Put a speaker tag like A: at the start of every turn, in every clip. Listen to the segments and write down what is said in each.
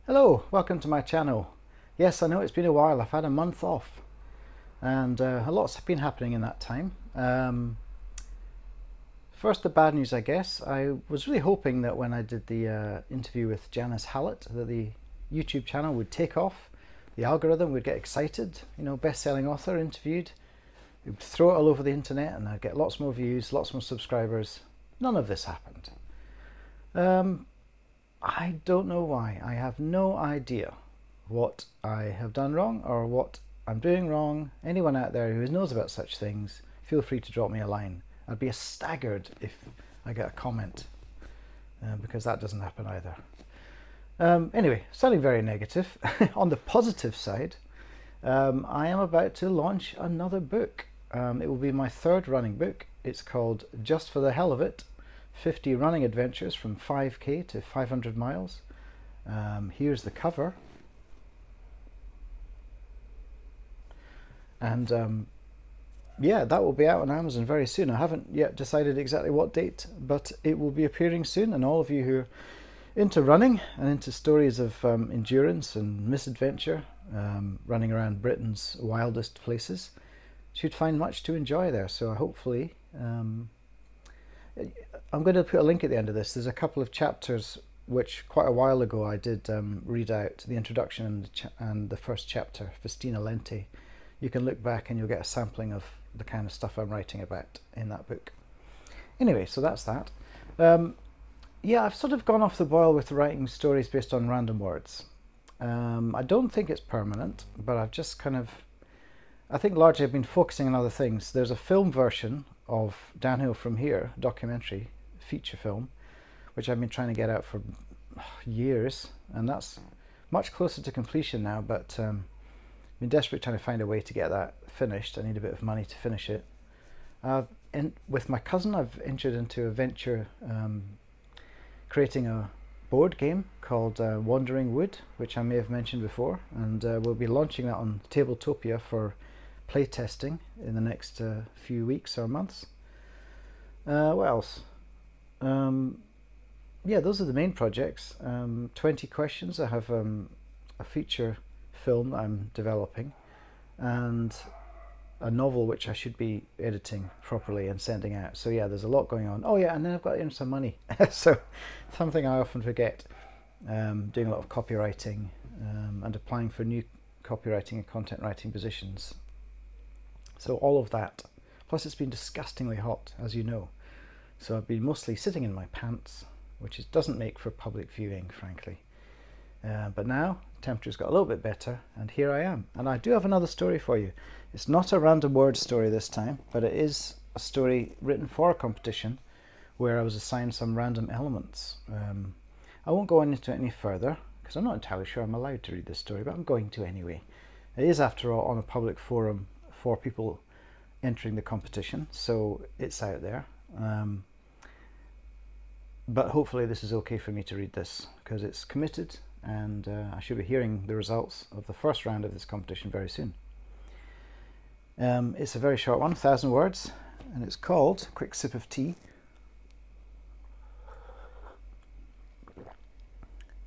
A: Hello, welcome to my channel. Yes, I know it's been a while. I've had a month off and a lot's been happening in that time. First, the bad news, I guess. I was really hoping that when I did the interview with Janice Hallett that the YouTube channel would take off. The algorithm would get excited, best-selling author interviewed. It would throw it all over the internet and I'd get lots more views, lots more subscribers. None of this happened. I don't know why. I have no idea what I have done wrong or what I'm doing wrong. Anyone out there who knows about such things, feel free to drop me a line. I'd be staggered if I get a comment, because that doesn't happen either. Anyway, sounding very negative. On the positive side, I am about to launch another book. It will be my third running book. It's called Just for the Hell of It, 50 running adventures from 5k to 500 miles. Here's the cover. And yeah, that will be out on Amazon very soon. I haven't yet decided exactly what date, but it will be appearing soon. And all of you who are into running and into stories of endurance and misadventure, running around Britain's wildest places, should find much to enjoy there. So hopefully, I'm going to put a link at the end of this. There's a couple of chapters which quite a while ago I did read out, the introduction and the first chapter, Festina Lente. You can look back and you'll get a sampling of the kind of stuff I'm writing about in that book. Anyway, so that's that. Yeah, I've sort of gone off the boil with writing stories based on random words. I don't think it's permanent, but I've just I think largely I've been focusing on other things. There's a film version of Downhill From Here, documentary, feature film, which I've been trying to get out for years, and that's much closer to completion now, but I've been desperate trying to find a way to get that finished. I need a bit of money to finish it. With my cousin, I've entered into a venture creating a board game called Wandering Wood, which I may have mentioned before, and we'll be launching that on Tabletopia for playtesting in the next few weeks or months. What else? Yeah, those are the main projects. 20 questions. I have a feature film that I'm developing, and a novel which I should be editing properly and sending out. So yeah, there's a lot going on. Oh yeah, and then I've got to earn some money. So something I often forget. Doing a lot of copywriting and applying for new copywriting and content writing positions. So all of that. Plus it's been disgustingly hot, as you know. So I've been mostly sitting in my pants, which doesn't make for public viewing, frankly. But now, temperature's got a little bit better, and here I am. And I do have another story for you. It's not a random word story this time, but it is a story written for a competition where I was assigned some random elements. I won't go into it any further, because I'm not entirely sure I'm allowed to read this story, but I'm going to anyway. It is, after all, on a public forum for people entering the competition, so it's out there. But hopefully this is okay for me to read this, because it's committed, and I should be hearing the results of the first round of this competition very soon. It's a very short one, 1,000 words, and it's called, quick sip of tea,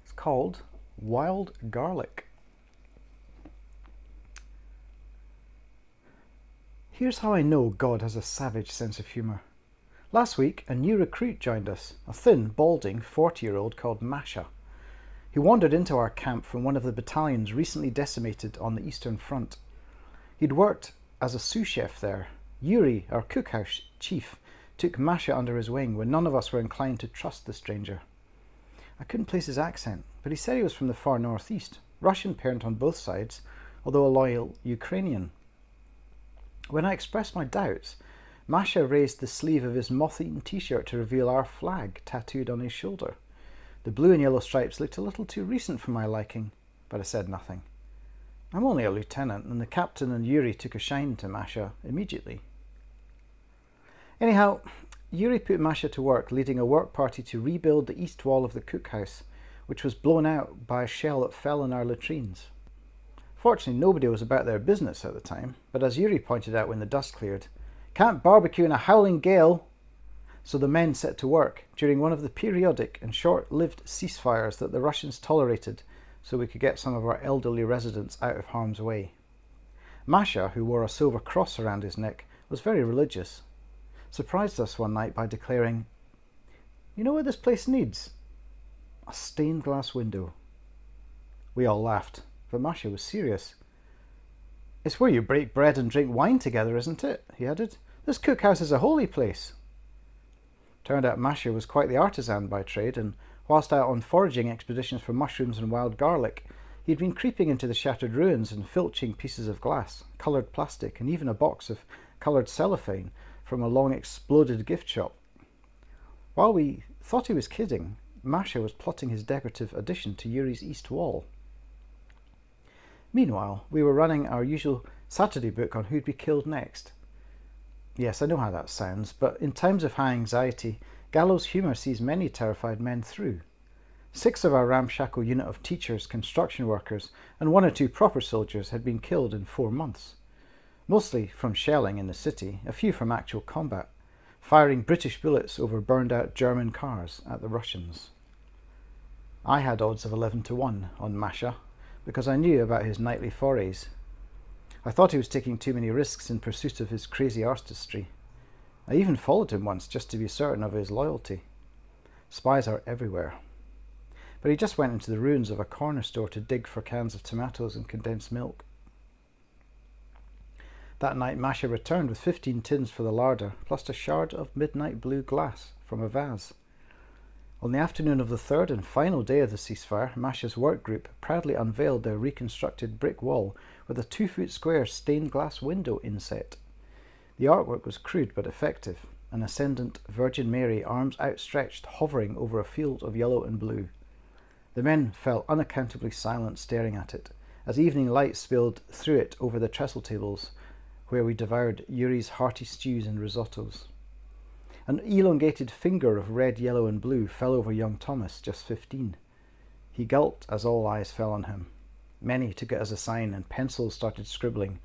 A: it's called Wild Garlic. Here's how I know God has a savage sense of humour. Last week, a new recruit joined us, a thin, balding 40-year-old called Masha. He wandered into our camp from one of the battalions recently decimated on the Eastern Front. He'd worked as a sous chef there. Yuri, our Cookhouse chief, took Masha under his wing when none of us were inclined to trust the stranger. I couldn't place his accent, but he said he was from the far northeast, Russian parent on both sides, although a loyal Ukrainian. When I expressed my doubts, Masha raised the sleeve of his moth-eaten t-shirt to reveal our flag tattooed on his shoulder. The blue and yellow stripes looked a little too recent for my liking, but I said nothing. I'm only a lieutenant, and the captain and Yuri took a shine to Masha immediately. Anyhow, Yuri put Masha to work leading a work party to rebuild the east wall of the cookhouse, which was blown out by a shell that fell in our latrines. Fortunately, nobody was about their business at the time, but as Yuri pointed out when the dust cleared, "Can't barbecue in a howling gale." So the men set to work during one of the periodic and short-lived ceasefires that the Russians tolerated so we could get some of our elderly residents out of harm's way. Masha, who wore a silver cross around his neck, was very religious. Surprised us one night by declaring, "You know what this place needs? A stained glass window." We all laughed, but Masha was serious. "It's where you break bread and drink wine together, isn't it?" he added. "This cookhouse is a holy place." Turned out Masha was quite the artisan by trade, and whilst out on foraging expeditions for mushrooms and wild garlic, he'd been creeping into the shattered ruins and filching pieces of glass, coloured plastic, and even a box of coloured cellophane from a long exploded gift shop. While we thought he was kidding, Masha was plotting his decorative addition to Yuri's east wall. Meanwhile, we were running our usual Saturday book on who'd be killed next. Yes, I know how that sounds, but in times of high anxiety, gallows humour sees many terrified men through. 6 of our ramshackle unit of teachers, construction workers, and 1 or 2 proper soldiers had been killed in 4 months. Mostly from shelling in the city, a few from actual combat, firing British bullets over burned-out German cars at the Russians. I had odds of 11-1 on Masha, because I knew about his nightly forays. I thought he was taking too many risks in pursuit of his crazy artistry. I even followed him once just to be certain of his loyalty. Spies are everywhere. But he just went into the ruins of a corner store to dig for cans of tomatoes and condensed milk. That night Masha returned with 15 tins for the larder, plus a shard of midnight blue glass from a vase. On the afternoon of the 3rd and final day of the ceasefire, Masha's work group proudly unveiled their reconstructed brick wall with a 2-foot square stained glass window inset. The artwork was crude but effective, an ascendant Virgin Mary, arms outstretched, hovering over a field of yellow and blue. The men fell unaccountably silent, staring at it, as evening light spilled through it over the trestle tables, where we devoured Yuri's hearty stews and risottos. An elongated finger of red, yellow, and blue fell over young Thomas, just 15. He gulped as all eyes fell on him. Many took it as a sign, and pencils started scribbling.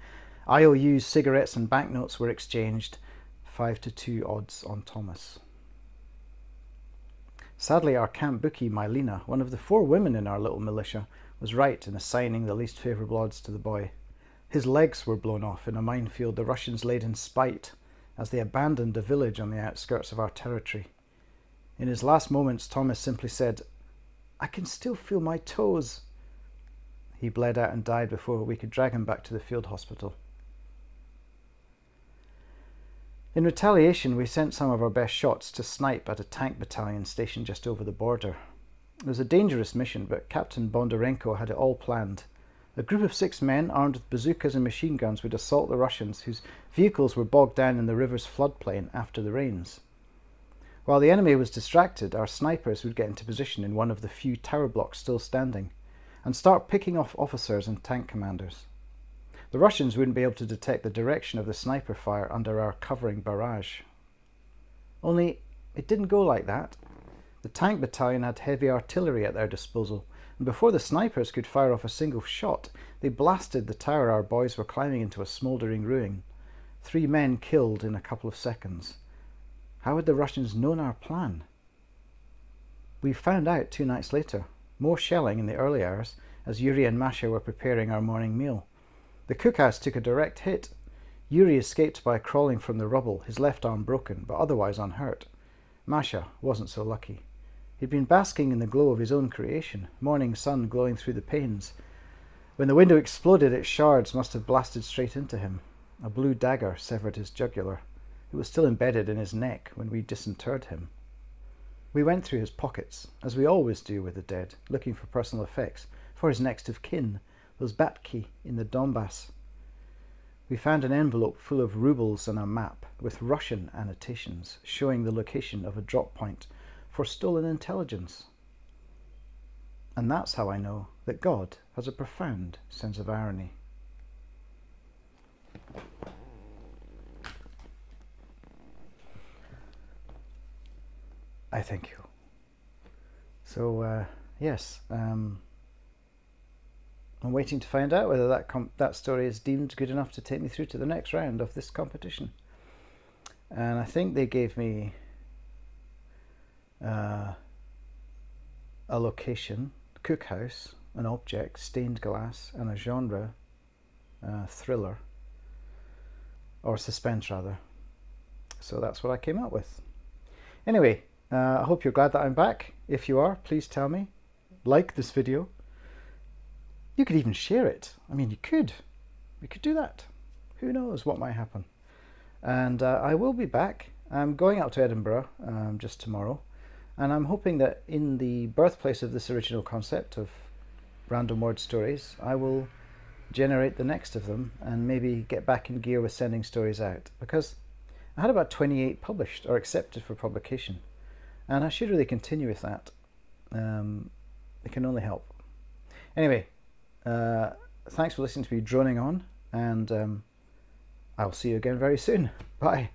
A: IOUs, cigarettes, and banknotes were exchanged. 5-2 odds on Thomas. Sadly, our camp bookie, Mylena, one of the 4 women in our little militia, was right in assigning the least favourable odds to the boy. His legs were blown off in a minefield the Russians laid in spite as they abandoned a village on the outskirts of our territory. In his last moments, Thomas simply said, "I can still feel my toes." He bled out and died before we could drag him back to the field hospital. In retaliation, we sent some of our best shots to snipe at a tank battalion stationed just over the border. It was a dangerous mission, but Captain Bondarenko had it all planned. A group of 6 men armed with bazookas and machine guns would assault the Russians, whose vehicles were bogged down in the river's floodplain after the rains. While the enemy was distracted, our snipers would get into position in one of the few tower blocks still standing and start picking off officers and tank commanders. The Russians wouldn't be able to detect the direction of the sniper fire under our covering barrage. Only it didn't go like that. The tank battalion had heavy artillery at their disposal, and before the snipers could fire off a single shot, they blasted the tower our boys were climbing into a smouldering ruin. 3 men killed in a couple of seconds. How had the Russians known our plan? We found out 2 nights later. More shelling in the early hours as Yuri and Masha were preparing our morning meal. The cookhouse took a direct hit. Yuri escaped by crawling from the rubble, his left arm broken, but otherwise unhurt. Masha wasn't so lucky. He'd been basking in the glow of his own creation, morning sun glowing through the panes. When the window exploded, its shards must have blasted straight into him. A blue dagger severed his jugular. It was still embedded in his neck when we disinterred him. We went through his pockets, as we always do with the dead, looking for personal effects, for his next of kin, those Batki in the Donbass. We found an envelope full of rubles and a map with Russian annotations showing the location of a drop point for stolen intelligence. And that's how I know that God has a profound sense of irony. I thank you. So, yes, I'm waiting to find out whether that story is deemed good enough to take me through to the next round of this competition. And I think they gave me a location, Cookhouse, an object, stained glass, and a genre, thriller, or suspense rather. So that's what I came up with. Anyway, I hope you're glad that I'm back. If you are, please tell me. Like this video. You could even share it. I mean, you could. We could do that. Who knows what might happen. And I will be back. I'm going out to Edinburgh just tomorrow. And I'm hoping that in the birthplace of this original concept of random word stories, I will generate the next of them and maybe get back in gear with sending stories out, because I had about 28 published or accepted for publication, and I should really continue with that. It can only help. Anyway, thanks for listening to me droning on, and I'll see you again very soon. Bye.